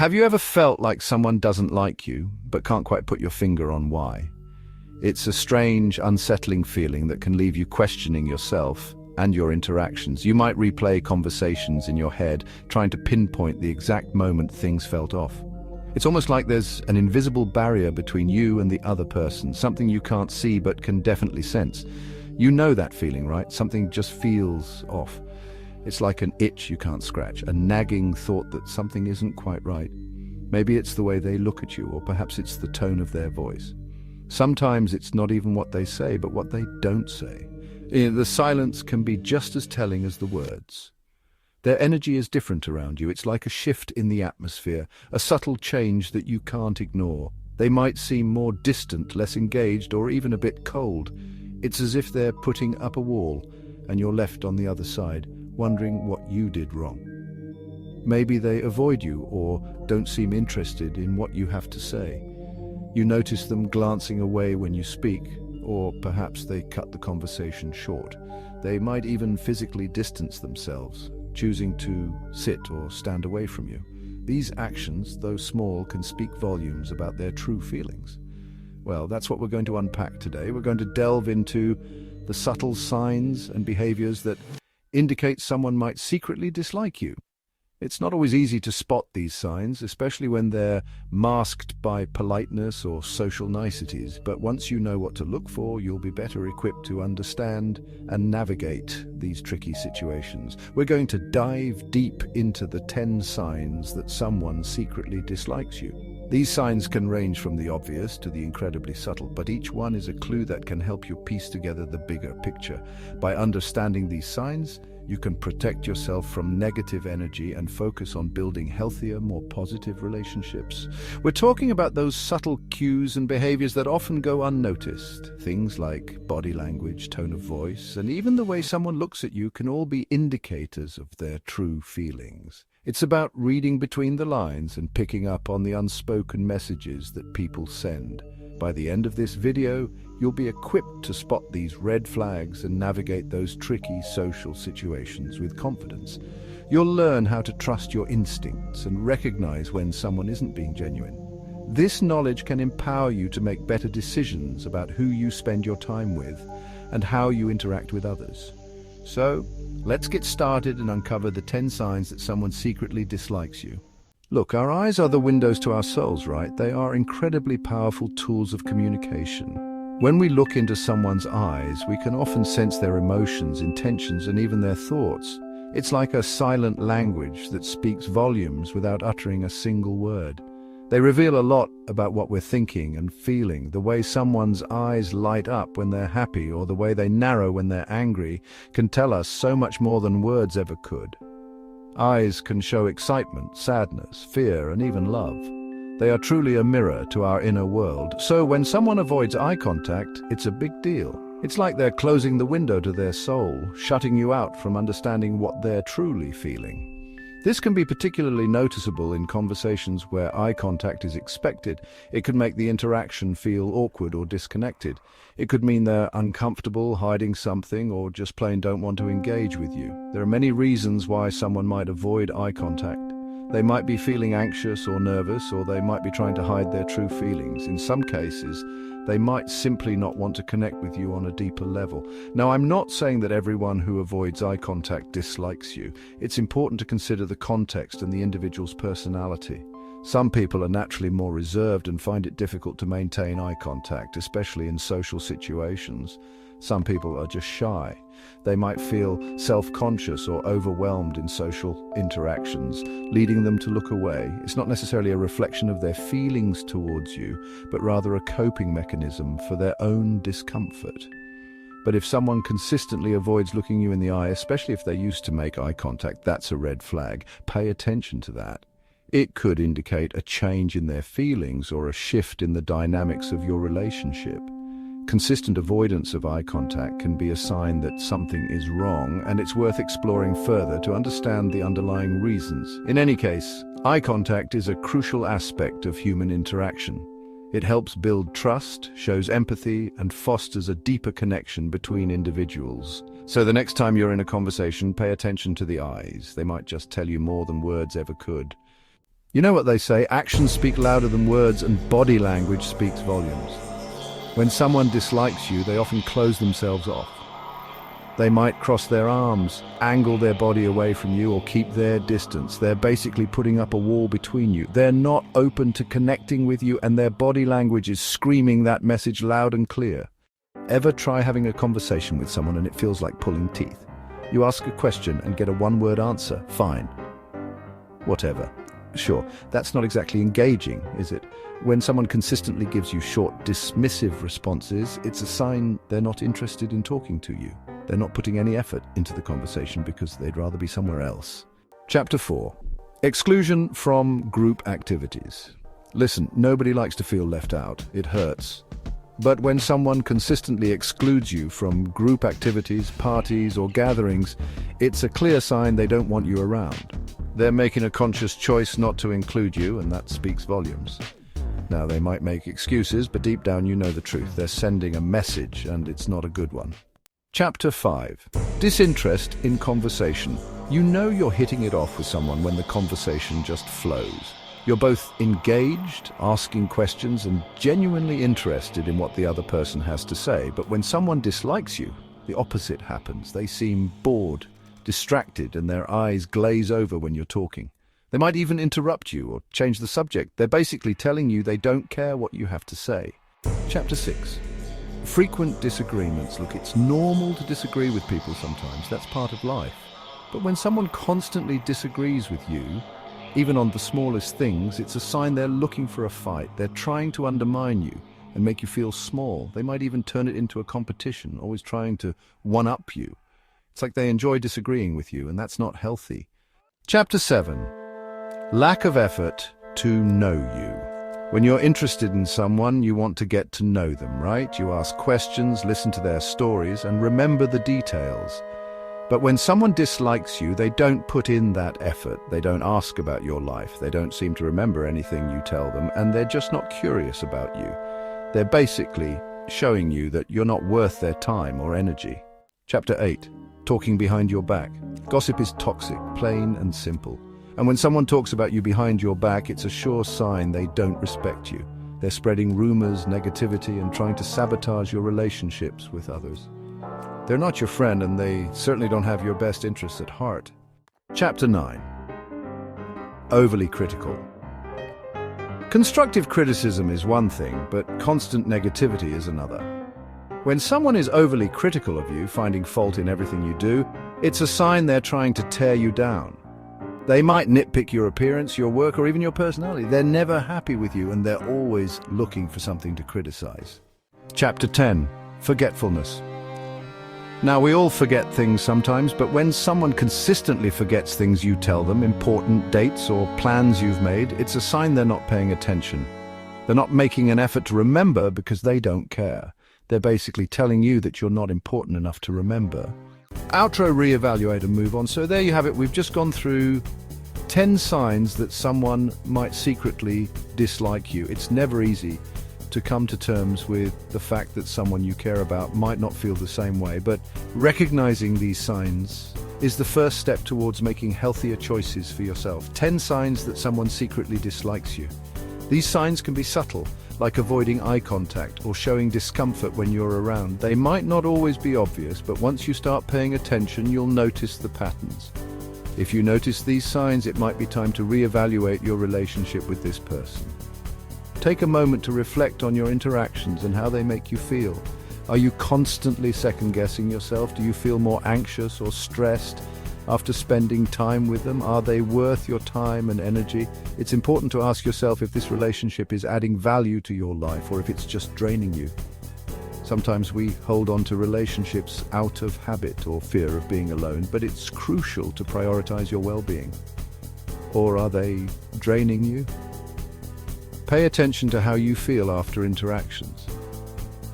Have you ever felt like someone doesn't like you, but can't quite put your finger on why? It's a strange, unsettling feeling that can leave you questioning yourself and your interactions. You might replay conversations in your head, trying to pinpoint the exact moment things felt off. It's almost like there's an invisible barrier between you and the other person, something you can't see but can definitely sense. You know that feeling, right? Something just feels off. It's like an itch you can't scratch, a nagging thought that something isn't quite right. Maybe it's the way they look at you, or perhaps it's the tone of their voice. Sometimes it's not even what they say, but what they don't say. The silence can be just as telling as the words. Their energy is different around you. It's like a shift in the atmosphere, a subtle change that you can't ignore. They might seem more distant, less engaged, or even a bit cold. It's as if they're putting up a wall, and you're left on the other side, wondering what you did wrong. Maybe they avoid you or don't seem interested in what you have to say. You notice them glancing away when you speak, or perhaps they cut the conversation short. They might even physically distance themselves, choosing to sit or stand away from you. These actions, though small, can speak volumes about their true feelings. Well, that's what we're going to unpack today. We're going to delve into the subtle signs and behaviors that indicate someone might secretly dislike you. It's not always easy to spot these signs, especially when they're masked by politeness or social niceties. But once you know what to look for, you'll be better equipped to understand and navigate these tricky situations. We're going to dive deep into the 10 signs that someone secretly dislikes you. These signs can range from the obvious to the incredibly subtle, but each one is a clue that can help you piece together the bigger picture. By understanding these signs, you can protect yourself from negative energy and focus on building healthier, more positive relationships. We're talking about those subtle cues and behaviors that often go unnoticed. Things like body language, tone of voice, and even the way someone looks at you can all be indicators of their true feelings. It's about reading between the lines and picking up on the unspoken messages that people send. By the end of this video, you'll be equipped to spot these red flags and navigate those tricky social situations with confidence. You'll learn how to trust your instincts and recognize when someone isn't being genuine. This knowledge can empower you to make better decisions about who you spend your time with and how you interact with others. So, let's get started and uncover the 10 signs that someone secretly dislikes you. Look, our eyes are the windows to our souls, right? They are incredibly powerful tools of communication. When we look into someone's eyes, we can often sense their emotions, intentions, and even their thoughts. It's like a silent language that speaks volumes without uttering a single word. They reveal a lot about what we're thinking and feeling. The way someone's eyes light up when they're happy or the way they narrow when they're angry can tell us so much more than words ever could. Eyes can show excitement, sadness, fear, and even love. They are truly a mirror to our inner world. So when someone avoids eye contact, it's a big deal. It's like they're closing the window to their soul, shutting you out from understanding what they're truly feeling. This can be particularly noticeable in conversations where eye contact is expected. It could make the interaction feel awkward or disconnected. It could mean they're uncomfortable, hiding something, or just plain don't want to engage with you. There are many reasons why someone might avoid eye contact. They might be feeling anxious or nervous, or they might be trying to hide their true feelings. In some cases, they might simply not want to connect with you on a deeper level. Now, I'm not saying that everyone who avoids eye contact dislikes you. It's important to consider the context and the individual's personality. Some people are naturally more reserved and find it difficult to maintain eye contact, especially in social situations. Some people are just shy. They might feel self-conscious or overwhelmed in social interactions, leading them to look away. It's not necessarily a reflection of their feelings towards you, but rather a coping mechanism for their own discomfort. But if someone consistently avoids looking you in the eye, especially if they used to make eye contact, that's a red flag. Pay attention to that. It could indicate a change in their feelings or a shift in the dynamics of your relationship. Consistent avoidance of eye contact can be a sign that something is wrong, and it's worth exploring further to understand the underlying reasons. In any case, eye contact is a crucial aspect of human interaction. It helps build trust, shows empathy, and fosters a deeper connection between individuals. So the next time you're in a conversation, pay attention to the eyes. They might just tell you more than words ever could. You know what they say, actions speak louder than words and body language speaks volumes. When someone dislikes you, they often close themselves off. They might cross their arms, angle their body away from you, or keep their distance. They're basically putting up a wall between you. They're not open to connecting with you, and their body language is screaming that message loud and clear. Ever try having a conversation with someone and it feels like pulling teeth? You ask a question and get a one-word answer. Fine. Whatever. Sure, that's not exactly engaging, is it? When someone consistently gives you short, dismissive responses, it's a sign they're not interested in talking to you. They're not putting any effort into the conversation because they'd rather be somewhere else. Chapter 4. Exclusion from group activities. Listen, nobody likes to feel left out. It hurts. But when someone consistently excludes you from group activities, parties, or gatherings, it's a clear sign they don't want you around. They're making a conscious choice not to include you, and that speaks volumes. Now, they might make excuses, but deep down you know the truth. They're sending a message, and it's not a good one. Chapter 5. Disinterest in conversation. You know you're hitting it off with someone when the conversation just flows. You're both engaged, asking questions, and genuinely interested in what the other person has to say. But when someone dislikes you, the opposite happens. They seem bored, distracted, and their eyes glaze over when you're talking. They might even interrupt you or change the subject. They're basically telling you they don't care what you have to say. Chapter 6. Frequent disagreements. Look, it's normal to disagree with people sometimes. That's part of life. But when someone constantly disagrees with you, even on the smallest things, it's a sign they're looking for a fight. They're trying to undermine you and make you feel small. They might even turn it into a competition, always trying to one-up you. It's like they enjoy disagreeing with you, and that's not healthy. Chapter 7. Lack of effort to know you. When you're interested in someone, you want to get to know them, right? You ask questions, listen to their stories, and remember the details. But when someone dislikes you, they don't put in that effort. They don't ask about your life. They don't seem to remember anything you tell them, and they're just not curious about you. They're basically showing you that you're not worth their time or energy. Chapter 8. Talking behind your back. Gossip is toxic, plain and simple. And when someone talks about you behind your back, it's a sure sign they don't respect you. They're spreading rumors, negativity, and trying to sabotage your relationships with others. They're not your friend, and they certainly don't have your best interests at heart. Chapter 9. Overly critical. Constructive criticism is one thing, but constant negativity is another. When someone is overly critical of you, finding fault in everything you do, it's a sign they're trying to tear you down. They might nitpick your appearance, your work, or even your personality. They're never happy with you, and they're always looking for something to criticize. Chapter 10. Forgetfulness. Now, we all forget things sometimes, but when someone consistently forgets things you tell them, important dates or plans you've made, it's a sign they're not paying attention. They're not making an effort to remember because they don't care. They're basically telling you that you're not important enough to remember. Outro, reevaluate, and move on. So there you have it. We've just gone through 10 signs that someone might secretly dislike you. It's never easy to come to terms with the fact that someone you care about might not feel the same way, but recognizing these signs is the first step towards making healthier choices for yourself. 10 signs that someone secretly dislikes you. These signs can be subtle, like avoiding eye contact or showing discomfort when you're around. They might not always be obvious, but once you start paying attention, you'll notice the patterns. If you notice these signs, it might be time to reevaluate your relationship with this person. Take a moment to reflect on your interactions and how they make you feel. Are you constantly second-guessing yourself? Do you feel more anxious or stressed after spending time with them? Are they worth your time and energy? It's important to ask yourself if this relationship is adding value to your life or if it's just draining you. Sometimes we hold on to relationships out of habit or fear of being alone, but it's crucial to prioritize your well-being. Or are they draining you? Pay attention to how you feel after interactions.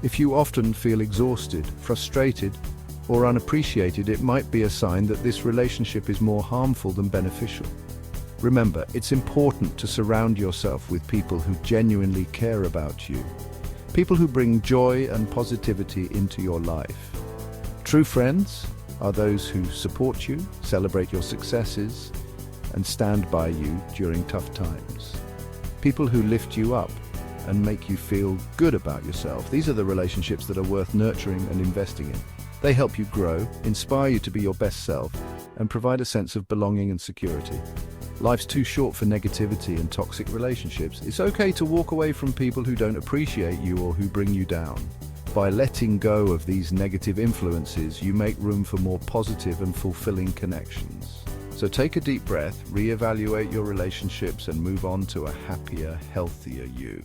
If you often feel exhausted, frustrated, or unappreciated, it might be a sign that this relationship is more harmful than beneficial. Remember, it's important to surround yourself with people who genuinely care about you, people who bring joy and positivity into your life. True friends are those who support you, celebrate your successes, and stand by you during tough times. People who lift you up and make you feel good about yourself. These are the relationships that are worth nurturing and investing in. They help you grow, inspire you to be your best self, and provide a sense of belonging and security. Life's too short for negativity and toxic relationships. It's okay to walk away from people who don't appreciate you or who bring you down. By letting go of these negative influences, you make room for more positive and fulfilling connections. So take a deep breath, reevaluate your relationships, and move on to a happier, healthier you.